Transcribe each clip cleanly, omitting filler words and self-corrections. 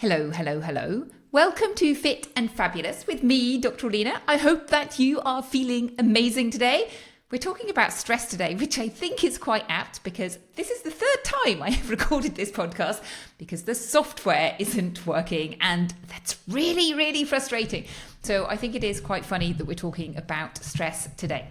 Hello, hello, hello. Welcome to Fit and Fabulous with me, Dr. Orlena. I hope that you are feeling amazing today. We're talking about stress today, which I think is quite apt because this is the third time I have recorded this podcast because the software isn't working, and that's really, really frustrating. So I think it is quite funny that we're talking about stress today.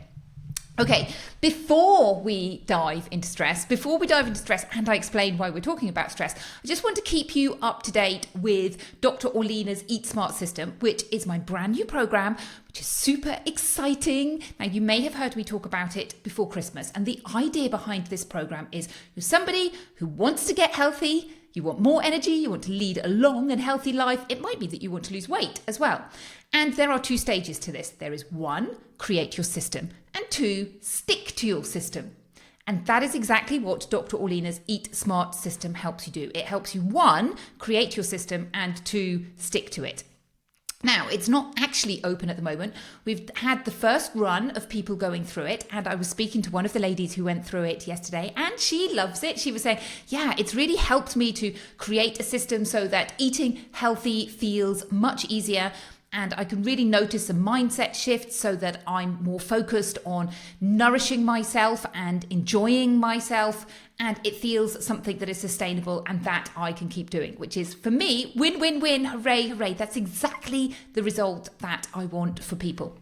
Okay, before we dive into stress and I explain why we're talking about stress, I just want to keep you up to date with Dr. Orlena's Eat Smart system, which is my brand new program, which is super exciting. Now, you may have heard me talk about it before Christmas, and the idea behind this program is you're somebody who wants to get healthy, you want more energy, you want to lead a long and healthy life. It might be that you want to lose weight as well. And there are two stages to this. There is one, create your system, and two, stick to your system. And that is exactly what Dr. Orlena's Eat Smart system helps you do. It helps you, one, create your system, and two, stick to it. Now, it's not actually open at the moment. We've had the first run of people going through it, and I was speaking to one of the ladies who went through it yesterday, and she loves it. She was saying, yeah, it's really helped me to create a system so that eating healthy feels much easier, and I can really notice a mindset shift so that I'm more focused on nourishing myself and enjoying myself. And it feels something that is sustainable and that I can keep doing, which is, for me, win, win, win, hooray, hooray. That's exactly the result that I want for people.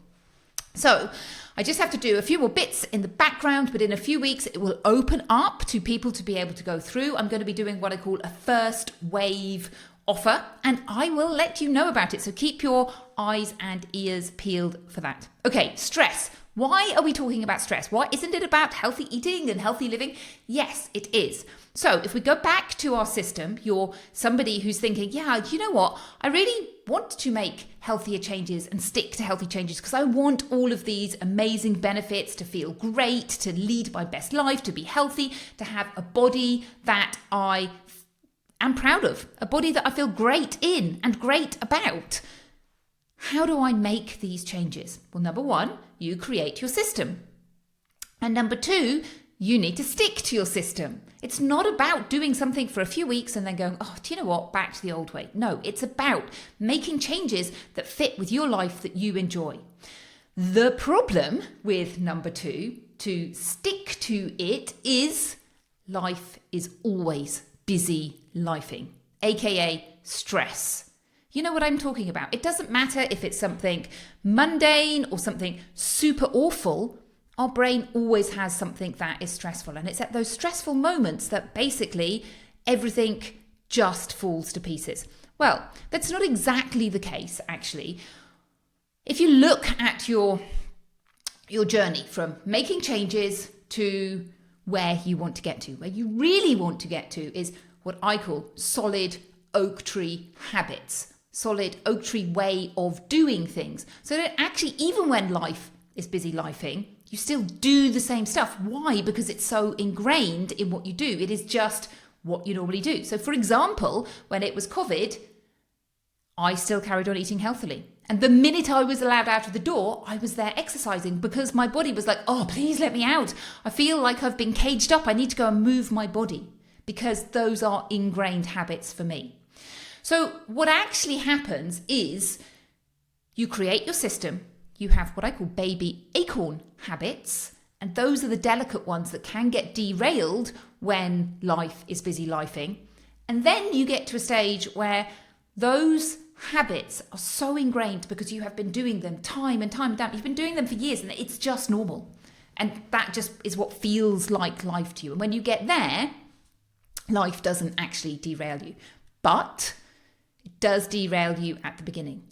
So I just have to do a few more bits in the background, but in a few weeks, it will open up to people to be able to go through. I'm going to be doing what I call a first wave offer, and I will let you know about it. So keep your eyes and ears peeled for that. Okay, stress. Why are we talking about stress? Why isn't it about healthy eating and healthy living? Yes, it is. So if we go back to our system, you're somebody who's thinking, yeah, you know what? I really want to make healthier changes and stick to healthy changes because I want all of these amazing benefits, to feel great, to lead my best life, to be healthy, to have a body that I am proud of, a body that I feel great in and great about. How do I make these changes? Well, number one, you create your system. And number two, you need to stick to your system. It's not about doing something for a few weeks and then going, oh, do you know what? Back to the old way. No, it's about making changes that fit with your life that you enjoy. The problem with number two, to stick to it, is life is always busy lifing, aka stress. You know what I'm talking about. It doesn't matter if it's something mundane or something super awful. Our brain always has something that is stressful. And it's at those stressful moments that basically everything just falls to pieces. Well, that's not exactly the case, actually. If you look at your journey from making changes to where you want to get to, where you really want to get to is what I call solid oak tree habits. Solid oak tree way of doing things. So that actually, even when life is busy lifing, you still do the same stuff. Why? Because it's so ingrained in what you do. It is just what you normally do. So for example, when it was COVID, I still carried on eating healthily. And the minute I was allowed out of the door, I was there exercising because my body was like, oh, please let me out. I feel like I've been caged up. I need to go and move my body because those are ingrained habits for me. So what actually happens is you create your system, you have what I call baby acorn habits, and those are the delicate ones that can get derailed when life is busy lifing. And then you get to a stage where those habits are so ingrained because you have been doing them time and time and time. You've been doing them for years and it's just normal. And that just is what feels like life to you. And when you get there, life doesn't actually derail you. But it does derail you at the beginning.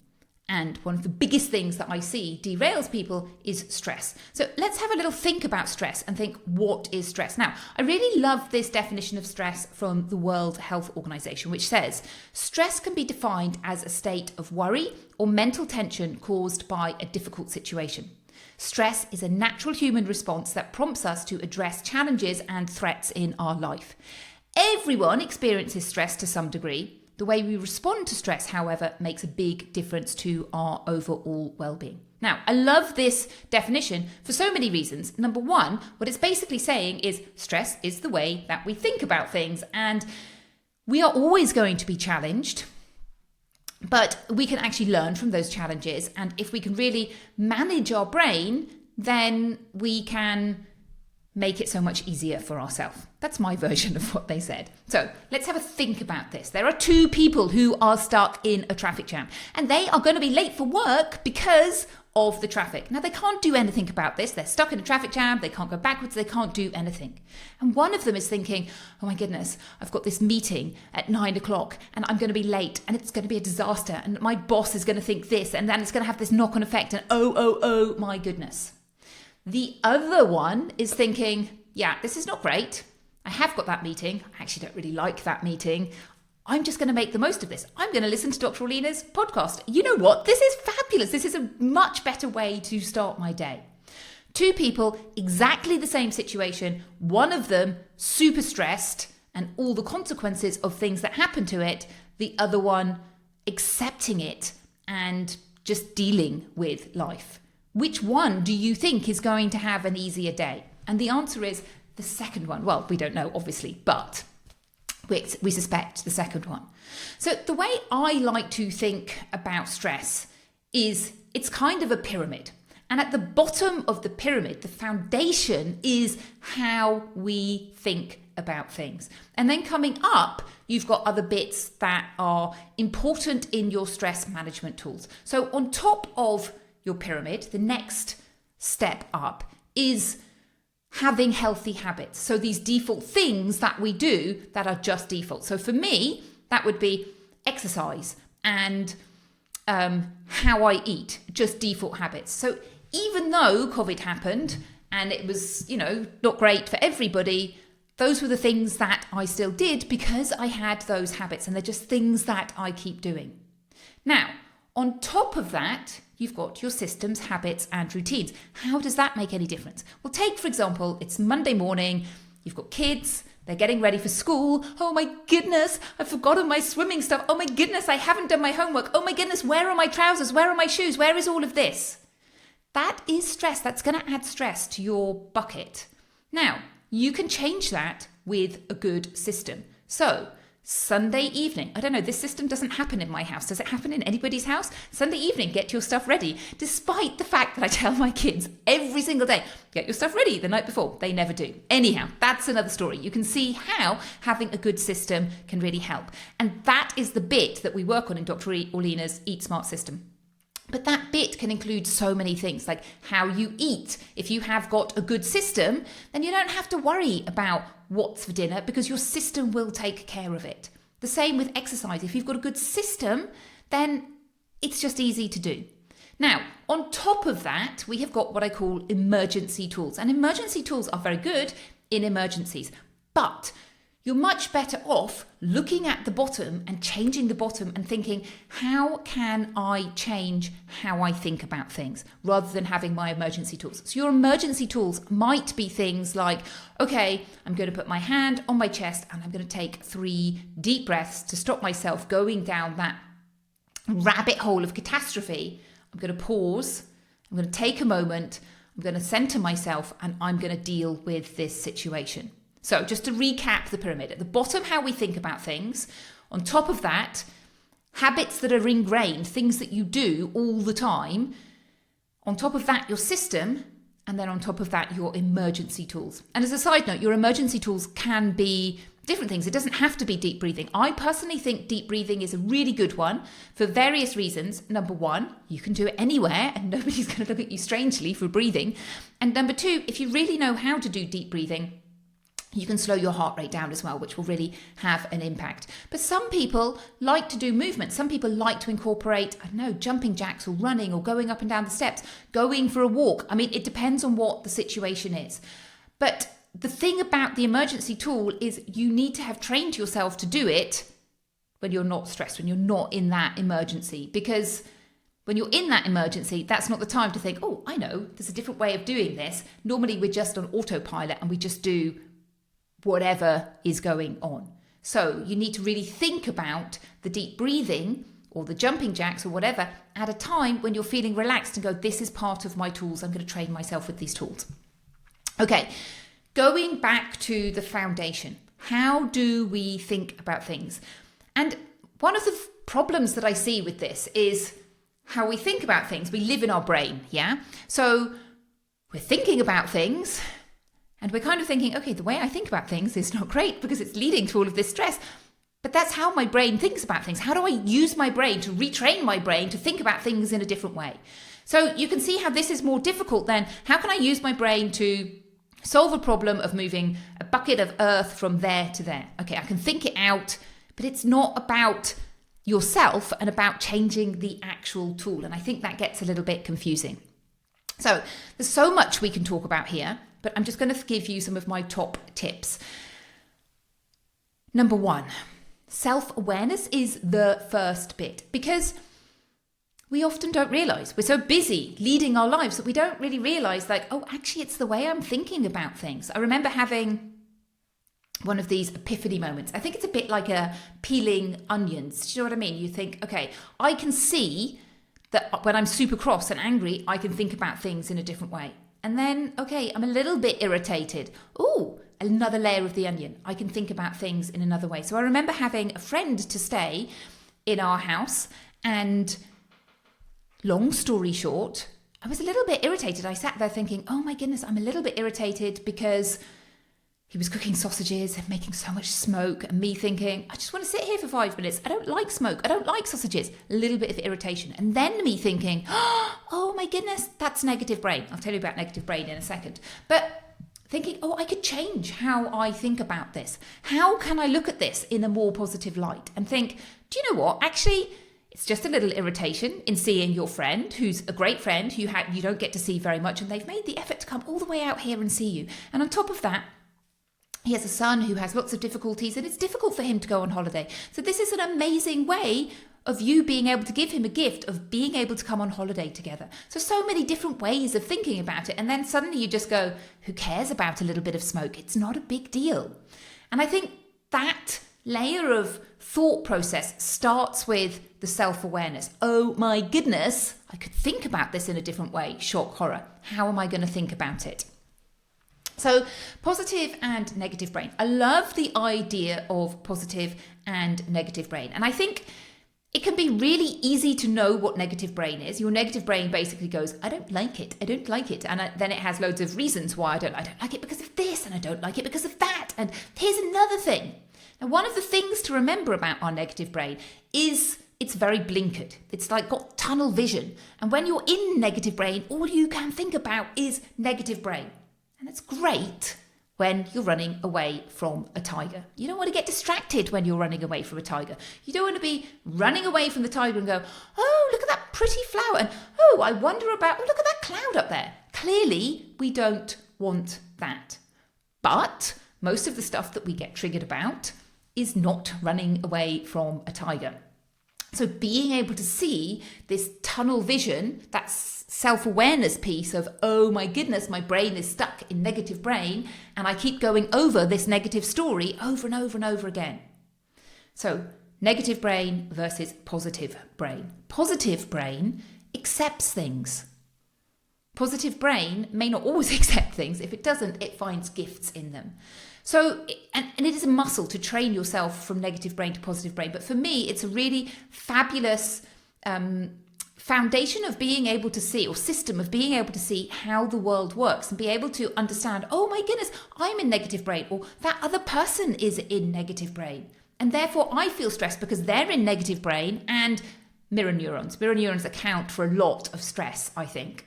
And one of the biggest things that I see derails people is stress. So let's have a little think about stress and think, what is stress? Now, I really love this definition of stress from the World Health Organization, which says stress can be defined as a state of worry or mental tension caused by a difficult situation. Stress is a natural human response that prompts us to address challenges and threats in our life. Everyone experiences stress to some degree. The way we respond to stress, however, makes a big difference to our overall well-being. Now, I love this definition for so many reasons. Number one, what it's basically saying is stress is the way that we think about things, and we are always going to be challenged But we can actually learn from those challenges. And if we can really manage our brain, then we can make it so much easier for ourselves. That's my version of what they said. So let's have a think about this. There are two people who are stuck in a traffic jam, and they are going to be late for work because of the traffic. Now, they can't do anything about this. They're stuck in a traffic jam. They can't go backwards. They can't do anything. And one of them is thinking, oh my goodness, I've got this meeting at 9 o'clock and I'm going to be late and it's going to be a disaster. And my boss is going to think this and then it's going to have this knock-on effect. And oh my goodness. The other one is thinking, yeah, this is not great. I have got that meeting. I actually don't really like that meeting. I'm just going to make the most of this. I'm going to listen to Dr. Orlena's podcast. You know what? This is fabulous. This is a much better way to start my day. Two people, exactly the same situation. One of them super stressed and all the consequences of things that happen to it. The other one accepting it and just dealing with life. Which one do you think is going to have an easier day? And the answer is the second one. Well, we don't know, obviously, but we suspect the second one. So the way I like to think about stress is it's kind of a pyramid. And at the bottom of the pyramid, the foundation is how we think about things. And then coming up, you've got other bits that are important in your stress management tools. So on top of your pyramid, the next step up is having healthy habits. So these default things that we do that are just default. So for me, that would be exercise and how I eat, just default habits. So even though COVID happened and it was, not great for everybody, those were the things that I still did because I had those habits and they're just things that I keep doing. Now, on top of that, you've got your systems, habits, and routines. How does that make any difference? Well, take, for example, it's Monday morning, you've got kids, they're getting ready for school. Oh my goodness, I've forgotten my swimming stuff. Oh my goodness, I haven't done my homework. Oh my goodness, where are my trousers? Where are my shoes? Where is all of this? That is stress. That's going to add stress to your bucket. Now, you can change that with a good system. So, Sunday evening. I don't know, this system doesn't happen in my house. Does it happen in anybody's house? Sunday evening, get your stuff ready. Despite the fact that I tell my kids every single day, get your stuff ready the night before. They never do. Anyhow, that's another story. You can see how having a good system can really help. And that is the bit that we work on in Dr. Orlena's Eat Smart system. But that bit can include so many things, like how you eat. If you have got a good system, then you don't have to worry about what's for dinner because your system will take care of it. The same with exercise. If you've got a good system, then it's just easy to do. Now, on top of that, we have got what I call emergency tools. And emergency tools are very good in emergencies, but you're much better off looking at the bottom and changing the bottom and thinking, how can I change how I think about things rather than having my emergency tools? So your emergency tools might be things like, okay, I'm going to put my hand on my chest and I'm going to take 3 deep breaths to stop myself going down that rabbit hole of catastrophe. I'm going to pause. I'm going to take a moment. I'm going to center myself and I'm going to deal with this situation. So just to recap the pyramid, at the bottom, how we think about things. On top of that, habits that are ingrained, things that you do all the time. On top of that, your system. And then on top of that, your emergency tools. And as a side note, your emergency tools can be different things. It doesn't have to be deep breathing. I personally think deep breathing is a really good one for various reasons. Number one, you can do it anywhere and nobody's going to look at you strangely for breathing. And number two, if you really know how to do deep breathing, you can slow your heart rate down as well, which will really have an impact. But some people like to do movement. Some people like to incorporate, jumping jacks or running or going up and down the steps, going for a walk. I mean, it depends on what the situation is. But the thing about the emergency tool is you need to have trained yourself to do it when you're not stressed, when you're not in that emergency. Because when you're in that emergency, that's not the time to think, oh, I know, there's a different way of doing this. Normally, we're just on autopilot and we just do whatever is going on. So you need to really think about the deep breathing or the jumping jacks or whatever at a time when you're feeling relaxed and go, this is part of my tools. I'm going to train myself with these tools. Okay, going back to the foundation. How do we think about things? And one of the problems that I see with this is how we think about things. We live in our brain, yeah? So we're thinking about things and we're kind of thinking, okay, the way I think about things is not great because it's leading to all of this stress. But that's how my brain thinks about things. How do I use my brain to retrain my brain to think about things in a different way? So you can see how this is more difficult than how can I use my brain to solve a problem of moving a bucket of earth from there to there. Okay, I can think it out, but it's not about yourself and about changing the actual tool. And I think that gets a little bit confusing. So there's so much we can talk about here, but I'm just going to give you some of my top tips. Number 1, self-awareness is the first bit, because we often don't realize. We're so busy leading our lives that we don't really realize, like, oh, actually, it's the way I'm thinking about things. I remember having one of these epiphany moments. I think it's a bit like peeling onions. Do you know what I mean? You think, okay, I can see that when I'm super cross and angry, I can think about things in a different way. And then, okay, I'm a little bit irritated. Ooh, another layer of the onion. I can think about things in another way. So I remember having a friend to stay in our house, and long story short, I was a little bit irritated. I sat there thinking, oh my goodness, I'm a little bit irritated because he was cooking sausages and making so much smoke, and me thinking, I just want to sit here for 5 minutes. I don't like smoke. I don't like sausages. A little bit of irritation. And then me thinking, oh my goodness, that's negative brain. I'll tell you about negative brain in a second. But thinking, oh, I could change how I think about this. How can I look at this in a more positive light and think, do you know what? Actually, it's just a little irritation in seeing your friend, who's a great friend, who you don't get to see very much, and they've made the effort to come all the way out here and see you. And on top of that, he has a son who has lots of difficulties, and it's difficult for him to go on holiday. So this is an amazing way of you being able to give him a gift of being able to come on holiday together. So many different ways of thinking about it. And then suddenly you just go, who cares about a little bit of smoke? It's not a big deal. And I think that layer of thought process starts with the self-awareness. Oh my goodness, I could think about this in a different way. Shock, horror. How am I going to think about it? So positive and negative brain. I love the idea of positive and negative brain. And I think it can be really easy to know what negative brain is. Your negative brain basically goes, I don't like it. I don't like it. And then it has loads of reasons why I don't like it because of this, and I don't like it because of that. And here's another thing. Now, one of the things to remember about our negative brain is it's very blinkered. It's like got tunnel vision. And when you're in negative brain, all you can think about is negative brain. And it's great when you're running away from a tiger. You don't want to get distracted when you're running away from a tiger. You don't want to be running away from the tiger and go, oh, look at that pretty flower. And oh, I wonder about, oh, look at that cloud up there. Clearly, we don't want that. But most of the stuff that we get triggered about is not running away from a tiger. So being able to see this tunnel vision, that self-awareness piece of, oh my goodness, my brain is stuck in negative brain and I keep going over this negative story over and over and over again. So negative brain versus positive brain. Positive brain accepts things. Positive brain may not always accept things. If it doesn't, it finds gifts in them. So, and it is a muscle to train yourself from negative brain to positive brain. But for me, it's a really fabulous foundation of being able to see, or system of being able to see how the world works and be able to understand, oh my goodness, I'm in negative brain, or that other person is in negative brain. And therefore I feel stressed because they're in negative brain, and mirror neurons. Mirror neurons account for a lot of stress, I think,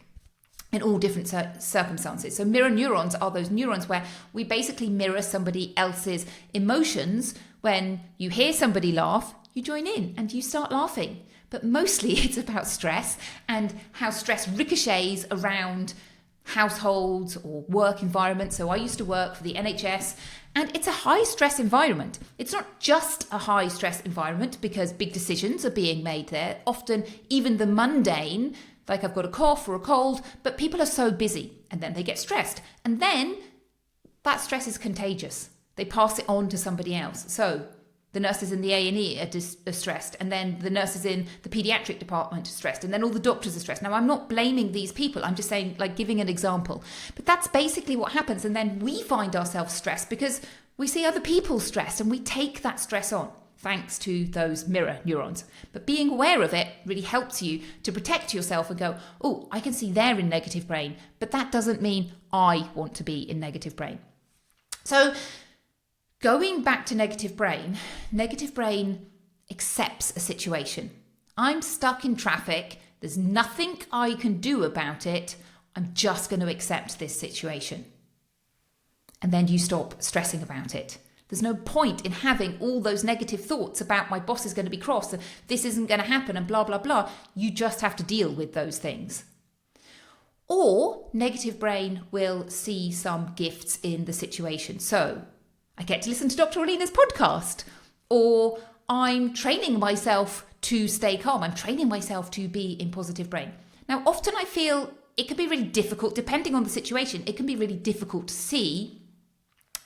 in all different circumstances. So mirror neurons are those neurons where we basically mirror somebody else's emotions. When you hear somebody laugh, you join in and you start laughing. But mostly it's about stress and how stress ricochets around households or work environments. So I used to work for the NHS, and it's a high stress environment. It's not just a high stress environment because big decisions are being made there. Often even the mundane, like I've got a cough or a cold, but people are so busy and then they get stressed. And then that stress is contagious. They pass it on to somebody else. So the nurses in the A&E are stressed, and then the nurses in the paediatric department are stressed, and then all the doctors are stressed. Now, I'm not blaming these people. I'm just saying, like, giving an example. But that's basically what happens. And then we find ourselves stressed because we see other people stressed and we take that stress on. thanks to those mirror neurons. But being aware of it really helps you to protect yourself and go, oh, I can see they're in negative brain, but that doesn't mean I want to be in negative brain. So going back to negative brain accepts a situation. I'm stuck in traffic. There's nothing I can do about it. I'm just going to accept this situation. And then you stop stressing about it. There's no point in having all those negative thoughts about my boss is going to be cross and this isn't going to happen and blah, blah, blah. You just have to deal with those things. Or negative brain will see some gifts in the situation. So I get to listen to Dr. Orlena's podcast, or I'm training myself to stay calm. I'm training myself to be in positive brain. Now, often I feel it can be really difficult, depending on the situation, it can be really difficult to see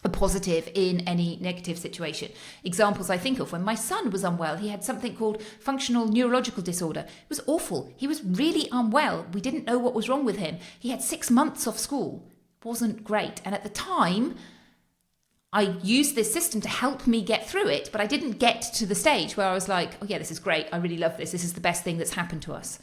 a positive in any negative situation. Examples I think of: when my son was unwell, he had something called functional neurological disorder. It was awful. He was really unwell. We didn't know what was wrong with him. He had 6 months off school. It wasn't great. And at the time, I used this system to help me get through it, but I didn't get to the stage where I was like, oh yeah, this is great. I really love this. This is the best thing that's happened to us.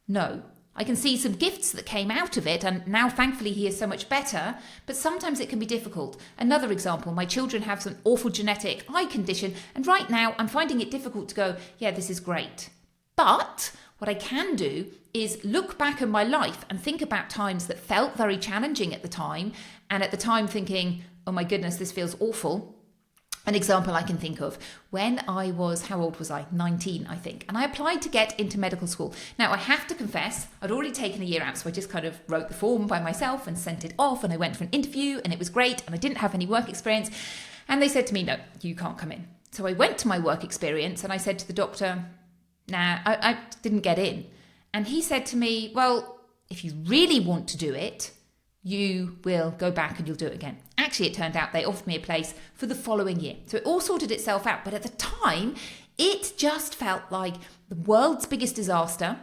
No. I can see some gifts that came out of it, and now thankfully he is so much better, but sometimes it can be difficult. Another example, my children have some awful genetic eye condition, and right now I'm finding it difficult to go, yeah, this is great. But what I can do is look back in my life and think about times that felt very challenging at the time, and at the time thinking, oh my goodness, this feels awful. An example I can think of, when I was, how old was I? 19, I think. And I applied to get into medical school. Now, I have to confess, I'd already taken a year out, so I just kind of wrote the form by myself and sent it off, and I went for an interview, and it was great, and I didn't have any work experience. And they said to me, no, you can't come in. So I went to my work experience, and I said to the doctor, nah, I didn't get in. And he said to me, well, if you really want to do it, you will go back and you'll do it again. Actually, it turned out they offered me a place for the following year. So it all sorted itself out. But at the time, it just felt like the world's biggest disaster,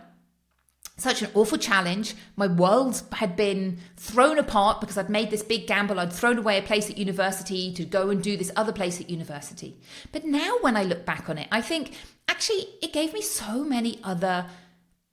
such an awful challenge. My world had been thrown apart because I'd made this big gamble. I'd thrown away a place at university to go and do this other place at university. But now when I look back on it, I think actually it gave me so many other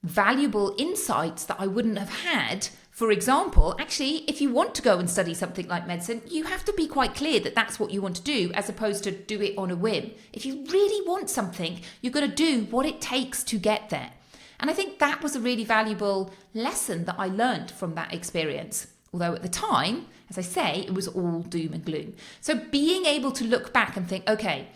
valuable insights that I wouldn't have had. For example, actually, if you want to go and study something like medicine, you have to be quite clear that that's what you want to do, as opposed to do it on a whim. If you really want something, you're going to do what it takes to get there. And I think that was a really valuable lesson that I learned from that experience. Although at the time, as I say, it was all doom and gloom. So being able to look back and think, okay,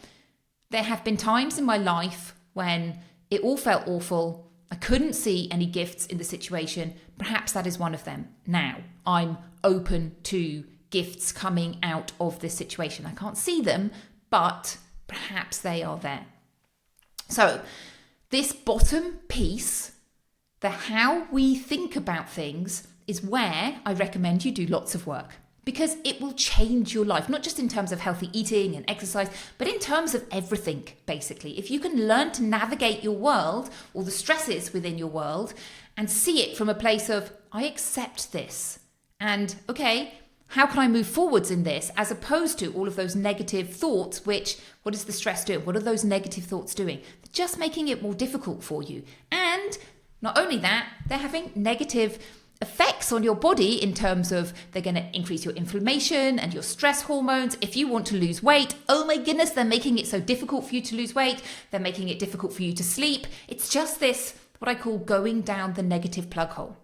there have been times in my life when it all felt awful. I couldn't see any gifts in the situation. Perhaps that is one of them. Now, I'm open to gifts coming out of this situation. I can't see them, but perhaps they are there. So, this bottom piece, the how we think about things, is where I recommend you do lots of work. Because it will change your life, not just in terms of healthy eating and exercise, but in terms of everything, basically. If you can learn to navigate your world, or the stresses within your world, and see it from a place of, I accept this, and okay, how can I move forwards in this, as opposed to all of those negative thoughts, which, what is the stress doing? What are those negative thoughts doing? They're just making it more difficult for you. And not only that, they're having negative effects on your body in terms of they're going to increase your inflammation and your stress hormones. If you want to lose weight, oh my goodness, they're making it so difficult for you to lose weight. They're making it difficult for you to sleep. It's just this, what I call going down the negative plug hole,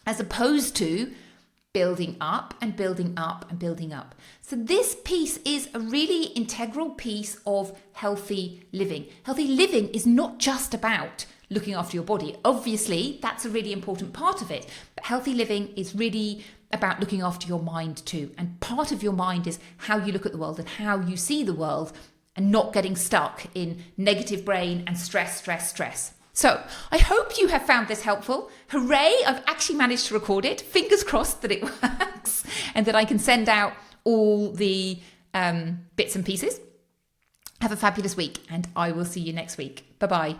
as opposed to building up and building up and building up. So this piece is a really integral piece of healthy living. Healthy living is not just about looking after your body. Obviously, that's a really important part of it. But healthy living is really about looking after your mind too. And part of your mind is how you look at the world and how you see the world, and not getting stuck in negative brain and stress, stress, stress. So I hope you have found this helpful. Hooray, I've actually managed to record it. Fingers crossed that it works and that I can send out all the bits and pieces. Have a fabulous week, and I will see you next week. Bye-bye.